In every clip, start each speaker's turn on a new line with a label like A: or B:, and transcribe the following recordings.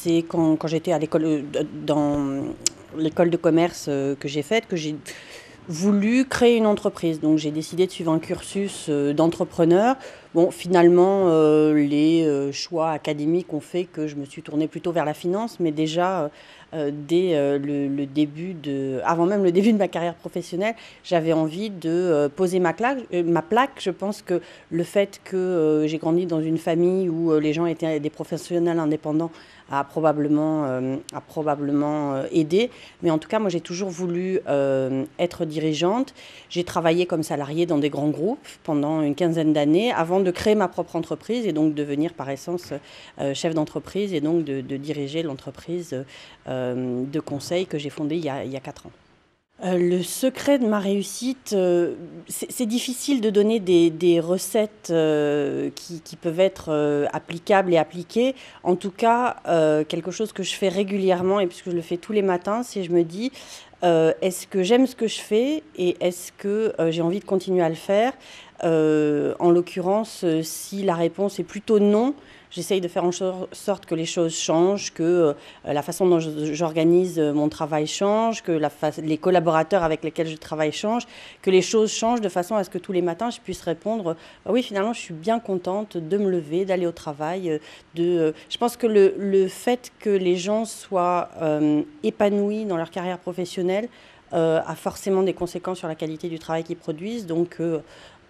A: c'est quand j'étais à l'école, dans l'école de commerce que j'ai faite, que j'ai voulu créer une entreprise. Donc j'ai décidé de suivre un cursus d'entrepreneur. Bon, finalement, les choix académiques ont fait que je me suis tournée plutôt vers la finance, mais déjà, dès le début avant même le début de ma carrière professionnelle, j'avais envie de poser ma plaque. Je pense que le fait que j'ai grandi dans une famille où les gens étaient des professionnels indépendants a probablement aidé. Mais en tout cas, moi, j'ai toujours voulu être dirigeante. J'ai travaillé comme salariée dans des grands groupes pendant une quinzaine d'années avant de créer ma propre entreprise et donc devenir par essence chef d'entreprise et donc de diriger l'entreprise de conseil que j'ai fondée il y a 4 ans. Le secret de ma réussite, c'est difficile de donner des recettes qui peuvent être applicables et appliquées. En tout cas, quelque chose que je fais régulièrement et puisque je le fais tous les matins, c'est je me dis est-ce que j'aime ce que je fais et est-ce que j'ai envie de continuer à le faire. En l'occurrence, si la réponse est plutôt non, j'essaye de faire en sorte que les choses changent, que la façon dont j'organise mon travail change, que les collaborateurs avec lesquels je travaille changent, que les choses changent de façon à ce que tous les matins je puisse répondre oui, finalement je suis bien contente de me lever, d'aller au travail. Je pense que le fait que les gens soient épanouis dans leur carrière professionnelle a forcément des conséquences sur la qualité du travail qu'ils produisent. Donc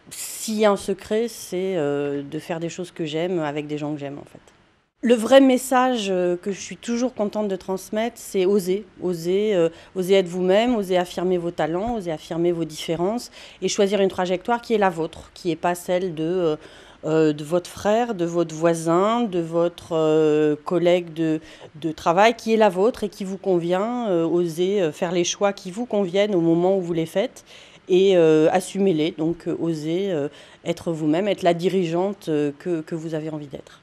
A: s'il y a un secret, c'est de faire des choses que j'aime avec des gens que j'aime en fait. Le vrai message que je suis toujours contente de transmettre, c'est oser. Oser être vous-même, oser affirmer vos talents, oser affirmer vos différences et choisir une trajectoire qui est la vôtre, qui n'est pas celle de votre frère, de votre voisin, de votre collègue de travail, qui est la vôtre et qui vous convient. Oser faire les choix qui vous conviennent au moment où vous les faites et assumez-les. Donc oser être vous-même, être la dirigeante que vous avez envie d'être.